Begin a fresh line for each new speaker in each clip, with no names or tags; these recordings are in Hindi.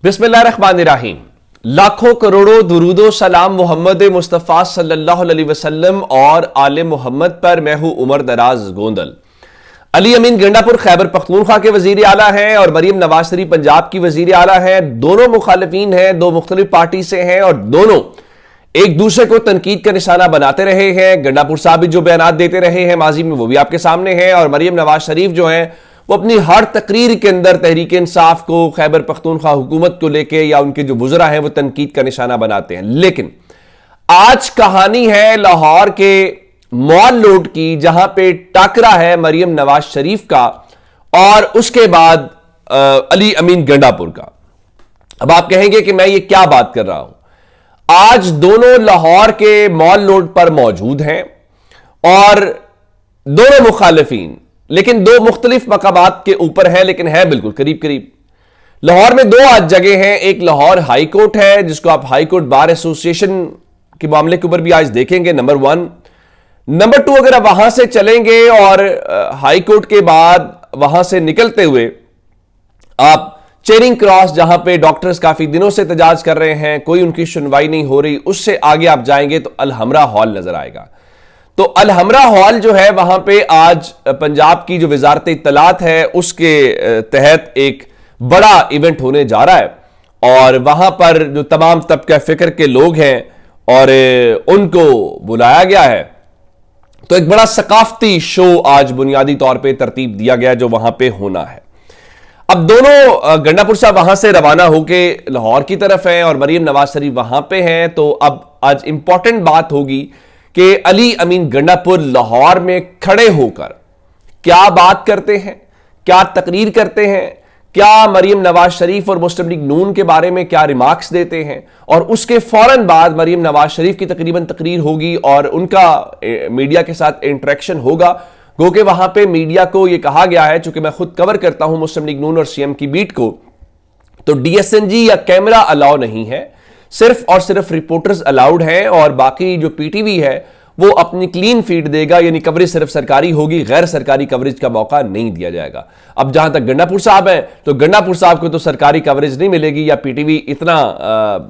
बिस्मिल्लाहिर्रहमानिर्रहीम। लाखों करोड़ों दुरूदो सलाम मोहम्मद मुस्तफ़ा सल्लल्लाहु अलैहि वसल्लम और आले मोहम्मद पर। मैं हूं उमर दराज गोंदल। अली अमीन गंडापुर खैबर पख्तूनख्वा के वजीर आला हैं और मरीम नवाज शरीफ पंजाब की वजीर आला हैं। दोनों मुखालिफिन हैं, दो मुख्तलिफ पार्टी से हैं और दोनों एक दूसरे को तनकीद का निशाना बनाते रहे हैं। गंडापुर साहब भी जो बयान देते रहे हैं माजी में, वो भी आपके सामने हैं। और मरीम नवाज शरीफ जो हैं वो अपनी हर तकरीर के अंदर तहरीक इंसाफ को, खैबर पख्तूनख्वा हुकूमत को लेके या उनके जो वुज़रा हैं वो तनकीद का निशाना बनाते हैं। लेकिन आज कहानी है लाहौर के मॉल रोड की, जहां पे टाकरा है मरीम नवाज शरीफ का और उसके बाद अली अमीन गंडापुर का। अब आप कहेंगे कि मैं ये क्या बात कर रहा हूं। आज दोनों लाहौर के मॉल रोड पर मौजूद हैं और दोनों मुखालिफिन, लेकिन दो मुख्तलिफ मकामात के ऊपर है, लेकिन है बिल्कुल करीब करीब। लाहौर में दो आज जगह हैं। एक लाहौर हाई कोर्ट है, जिसको आप हाई कोर्ट बार एसोसिएशन के मामले के ऊपर भी आज देखेंगे, नंबर 1। नंबर 2, अगर आप वहां से चलेंगे और हाई कोर्ट के बाद वहां से निकलते हुए आप चेरिंग क्रॉस, जहां पे डॉक्टर्स काफी दिनों से एहतजाज कर रहे हैं, कोई उनकी सुनवाई नहीं हो रही, उससे आगे आप जाएंगे तो अलहमरा हॉल नजर आएगा। तो अलहमरा हॉल जो है वहां पे आज पंजाब की जो वजारत इत्तलात है उसके तहत एक बड़ा इवेंट होने जा रहा है और वहां पर जो तमाम तबका फिक्र के लोग हैं और उनको बुलाया गया है। तो एक बड़ा सकाफती शो आज बुनियादी तौर पे तरतीब दिया गया जो वहां पे होना है। अब दोनों गंडापुर साहब वहां से रवाना होके लाहौर की तरफ हैं और मरीम नवाज शरीफ वहां पे हैं। तो अब आज इंपॉर्टेंट बात होगी कि अली अमीन गंडापुर लाहौर में खड़े होकर क्या बात करते हैं, क्या तकरीर करते हैं, क्या मरीम नवाज शरीफ और मुस्लिम लीग नून के बारे में क्या रिमार्क्स देते हैं। और उसके फौरन बाद मरीम नवाज शरीफ की तकरीबन तकरीर होगी और उनका मीडिया के साथ इंटरेक्शन होगा। गो कि वहां पे मीडिया को यह कहा गया है, चूंकि मैं खुद कवर करता हूं मुस्लिम लीग नून और सीएम की बीट को, तो डीएसएनजी या कैमरा अलाउ नहीं है, सिर्फ और सिर्फ रिपोर्टर्स अलाउड हैं और बाकी जो पीटीवी है वो अपनी क्लीन फीड देगा, यानी कवरेज सिर्फ सरकारी होगी, गैर सरकारी कवरेज का मौका नहीं दिया जाएगा। अब जहां तक गंडापुर साहब हैं, तो गंडापुर साहब को तो सरकारी कवरेज नहीं मिलेगी या पीटीवी इतना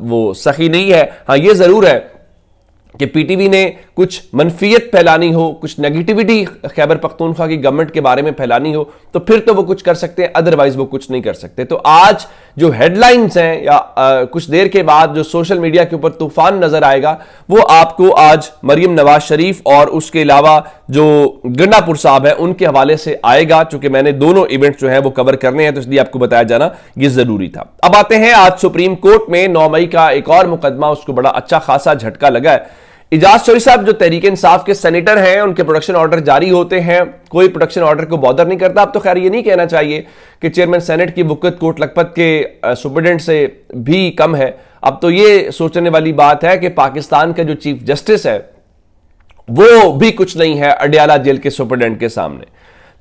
वो सही नहीं है। हां, ये जरूर है कि पीटीवी ने कुछ मनफियत फैलानी हो, कुछ नेगेटिविटी खैबर पख्तूनख्वा की गवर्नमेंट के बारे में फैलानी हो, तो फिर तो वो कुछ कर सकते हैं, अदरवाइज वो कुछ नहीं कर सकते। तो आज जो हेडलाइंस हैं या कुछ देर के बाद जो सोशल मीडिया के ऊपर तूफान नजर आएगा, वो आपको आज मरीम नवाज शरीफ और उसके अलावा जो गंडापुर साहब है उनके हवाले से आएगा। चूंकि मैंने दोनों इवेंट्स जो है वो कवर करने हैं, तो इसलिए आपको बताया जाना ये जरूरी था। अब आते हैं आज सुप्रीम कोर्ट में 9 मई का एक और मुकदमा, उसको बड़ा अच्छा खासा झटका लगा है। इजाज चौधरी साहब जो तहरीक इंसाफ के सेनेटर हैं, उनके प्रोटेक्शन ऑर्डर जारी होते हैं, कोई प्रोटेक्शन ऑर्डर को बॉदर नहीं करता। अब तो खैर ये नहीं कहना चाहिए कि चेयरमैन सेनेट की वक़्त कोट लखपत के सुप्रीडेंट से भी कम है। अब तो ये सोचने वाली बात है कि पाकिस्तान का जो चीफ जस्टिस है वो भी कुछ नहीं है अडियाला जेल के सुप्रीडेंट के सामने।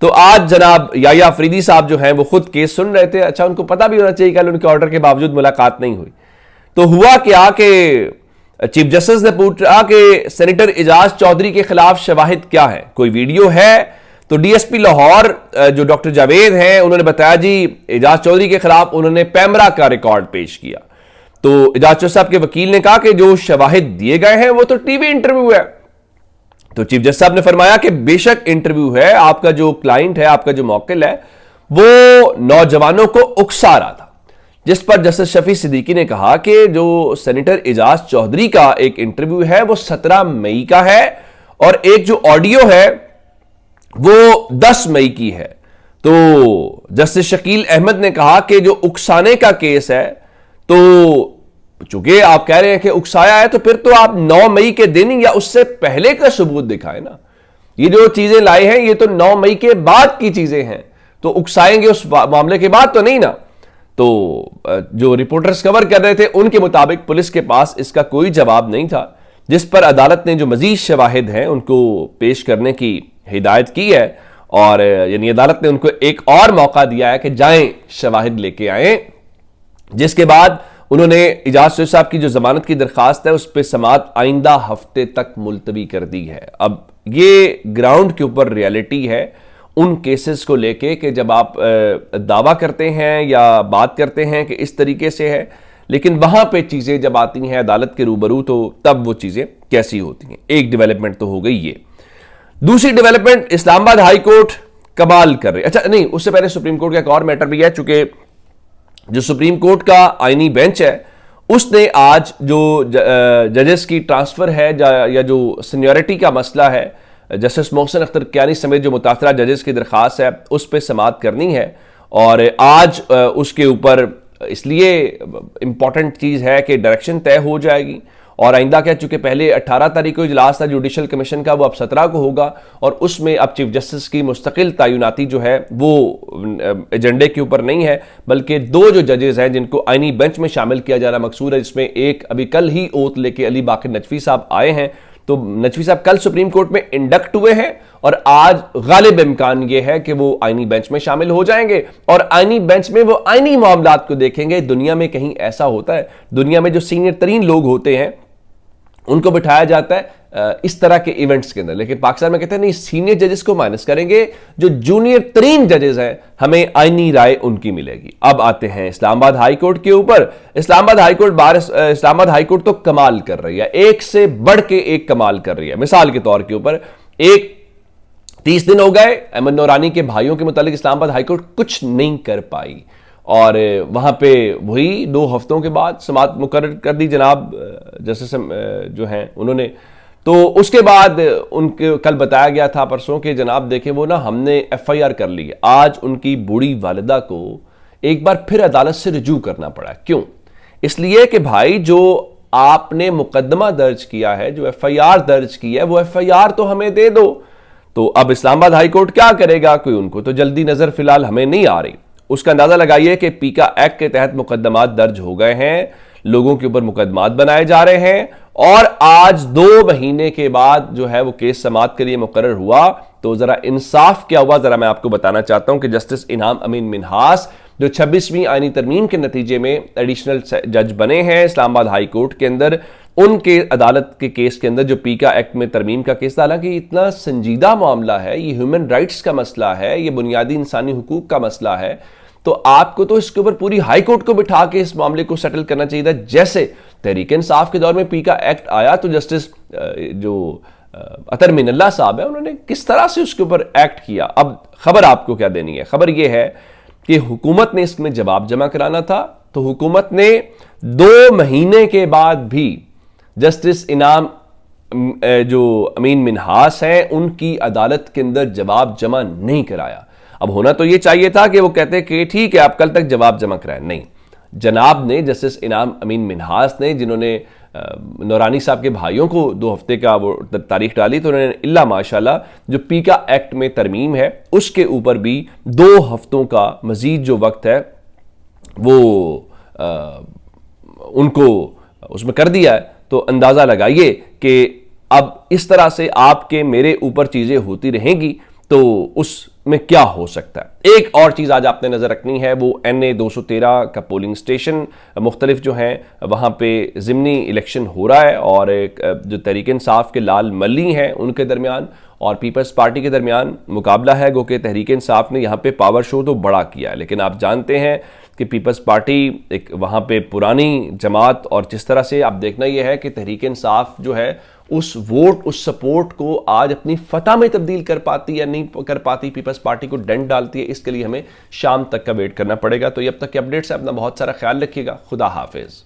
तो आज जनाब याया अफरीदी साहब जो हैं वो खुद केस सुन रहे थे। अच्छा, उनको पता भी होना चाहिए कल उनके ऑर्डर के बावजूद मुलाकात नहीं हुई। तो हुआ क्या कि चीफ जस्टिस ने पूछा कि सेनेटर इजाज चौधरी के खिलाफ शवाहिद क्या है, कोई वीडियो है? तो डीएसपी लाहौर जो डॉक्टर जावेद हैं उन्होंने बताया जी इजाज चौधरी के खिलाफ उन्होंने पैमरा का रिकॉर्ड पेश किया। तो इजाज चौधरी साहब के वकील ने कहा कि जो शवाहिद दिए गए हैं वो तो टीवी इंटरव्यू है। तो चीफ जस्टिस साहब ने फरमाया कि बेशक इंटरव्यू है, आपका जो क्लाइंट है, आपका जो मौकिल है, वो नौजवानों को उकसा रहा था। जिस पर जस्टिस शफी सिद्दीकी ने कहा कि जो सेनेटर इजाज चौधरी का एक इंटरव्यू है वो 17 मई का है और एक जो ऑडियो है वो 10 मई की है। तो जस्टिस शकील अहमद ने कहा कि जो उकसाने का केस है, तो चूंकि आप कह रहे हैं कि उकसाया है, तो फिर तो आप 9 मई के दिन या उससे पहले का सबूत दिखाए ना। ये जो चीजें लाए हैं ये तो 9 मई के बाद की चीजें हैं, तो उकसाएंगे उस मामले के बाद तो नहीं ना। तो जो रिपोर्टर्स कवर कर रहे थे उनके मुताबिक पुलिस के पास इसका कोई जवाब नहीं था, जिस पर अदालत ने जो मजीद शवाहिद हैं उनको पेश करने की हिदायत की है और यानी अदालत ने उनको एक और मौका दिया है कि जाएं शवाहिद लेके आए। जिसके बाद उन्होंने इजाज चौधरी साहब की जो जमानत की दरखास्त है उस पर समाअत आइंदा हफ्ते तक मुलतवी कर दी है। अब ये ग्राउंड के ऊपर रियलिटी है उन केसेस को लेके कि जब आप दावा करते हैं या बात करते हैं कि इस तरीके से है, लेकिन वहां पे चीजें जब आती हैं अदालत के रूबरू तो तब वो चीजें कैसी होती हैं। एक डेवलपमेंट तो हो गई ये। दूसरी डेवलपमेंट, इस्लामाबाद हाई कोर्ट कमाल कर रही है। अच्छा नहीं, उससे पहले सुप्रीम कोर्ट का एक और मैटर भी है, चूंकि जो सुप्रीम कोर्ट का आईनी बेंच है उसने आज जो जजेस की ट्रांसफर है या जो सीनियरिटी का मसला है, जस्टिस मोहसिन अख्तर कियानी समेत जो मुतासरा जजेस की दरख्वास्त है उस पर समाअत करनी है। और आज उसके ऊपर इसलिए इंपॉर्टेंट चीज़ है कि डायरेक्शन तय हो जाएगी। और आइंदा क्या, चूंकि पहले 18 तारीख को इजलास था जुडिशल कमीशन का, वो अब 17 को होगा और उसमें अब चीफ जस्टिस की मुस्तकिल तैनाती जो है वो एजेंडे के ऊपर नहीं है, बल्कि 2 जो जजेस हैं जिनको आईनी बेंच में शामिल किया जाना मकसूद है, जिसमें एक अभी कल ही ओथ लेके अली बाकर नजफी साहब आए हैं। तो नजफी साहब कल सुप्रीम कोर्ट में इंडक्ट हुए हैं और आज गालिब इम्कान यह है कि वो आईनी बेंच में शामिल हो जाएंगे और आईनी बेंच में वो आईनी मामलात को देखेंगे। दुनिया में कहीं ऐसा होता है? दुनिया में जो सीनियर तरीन लोग होते हैं उनको बिठाया जाता है इस तरह के इवेंट्स के अंदर, लेकिन पाकिस्तान में कहते हैं नहीं, सीनियर जजेस को माइनस करेंगे, जो जूनियर तरीन जजेस हैं हमें आईनी राय उनकी मिलेगी। अब आते हैं इस्लामाबाद हाई कोर्ट के ऊपर। इस्लामाबाद हाई कोर्ट तो कमाल कर रही है, एक से बढ़ के एक कमाल कर रही है। मिसाल के तौर के ऊपर 30 दिन हो गए अहमद नौरानी के भाइयों के मुतालिक इस्लामाबाद हाई कोर्ट कुछ नहीं कर पाई और वहाँ पे वही 2 हफ्तों के बाद समाअत मुकर्रर कर दी जनाब जस्टिस जो हैं उन्होंने। तो उसके बाद उनके कल बताया गया था परसों के जनाब देखें वो ना हमने FIR कर ली है। आज उनकी बूढ़ी वालिदा को एक बार फिर अदालत से रुजू करना पड़ा। क्यों? इसलिए कि भाई जो आपने मुकदमा दर्ज किया है, जो FIR दर्ज की है, वो FIR तो हमें दे दो। तो अब इस्लामाबाद हाई कोर्ट क्या करेगा? कोई उनको तो जल्दी नजर फिलहाल हमें नहीं आ रही। उसका अंदाजा लगाइए कि पीका एक्ट के तहत मुकदमात दर्ज हो गए हैं, लोगों के ऊपर मुकदमात बनाए जा रहे हैं और आज 2 महीने के बाद जो है वो केस समाअत के लिए मुकर्रर हुआ। तो जरा इंसाफ क्या हुआ जरा मैं आपको बताना चाहता हूं कि जस्टिस इनाम अमीन मिन्हास जो 26वीं आईनी तरमीम के नतीजे में एडिशनल जज बने हैं इस्लामाबाद हाई कोर्ट के अंदर, उनके अदालत के केस के अंदर जो पीका एक्ट में तरमीम का केस था, हालांकि इतना संजीदा मामला है, ये ह्यूमन राइट्स का मसला है, ये बुनियादी इंसानी हुकूक का मसला है, तो आपको तो इसके ऊपर पूरी हाई कोर्ट को बिठा के इस मामले को सेटल करना चाहिए था। जैसे तहरीक इंसाफ के दौर में पीका एक्ट आया तो जस्टिस जो अतर मिनल्ला साहब है उन्होंने किस तरह से उसके ऊपर एक्ट किया। अब खबर आपको क्या देनी है? खबर यह है कि हुकूमत ने इसमें जवाब जमा कराना था, तो हुकूमत ने 2 महीने के बाद भी जस्टिस इनाम जो अमीन मिन्हास हैं उनकी अदालत के अंदर जवाब जमा नहीं कराया। अब होना तो यह चाहिए था कि वो कहते कि ठीक है आप कल तक जवाब जमा कराएं। नहीं, जनाब ने जस्टिस इनाम अमीन मिन्हास ने, जिन्होंने नौरानी साहब के भाइयों को 2 हफ्ते का वो तारीख डाली, तो उन्होंने इल्ला माशाल्लाह जो पीका एक्ट में तरमीम है उसके ऊपर भी 2 हफ्तों का मजीद जो वक्त है वो उनको उसमें कर दिया है। तो अंदाजा लगाइए कि अब इस तरह से आपके मेरे ऊपर चीजें होती रहेंगी तो उसमें क्या हो सकता है। एक और चीज आज आपने नजर रखनी है, वो NA 213 का पोलिंग स्टेशन मुख्तलिफ जो हैं वहां पे जिमनी इलेक्शन हो रहा है और एक जो तहरीक इंसाफ के लाल मल्ली हैं उनके दरमियान और पीपल्स पार्टी के दरमियान मुकाबला है। गो कि तहरीक इंसाफ ने यहाँ पे पावर शो तो बड़ा किया है, लेकिन आप जानते हैं कि पीपल्स पार्टी एक वहाँ पे पुरानी जमात और जिस तरह से आप देखना यह है कि तहरीक इंसाफ जो है उस वोट उस सपोर्ट को आज अपनी फतह में तब्दील कर पाती या नहीं कर पाती, पीपल्स पार्टी को डेंट डालती है। इसके लिए हमें शाम तक का वेट करना पड़ेगा। तो ये अब तक के अपडेट्स है, अपना बहुत सारा ख्याल रखिएगा। खुदा हाफिज।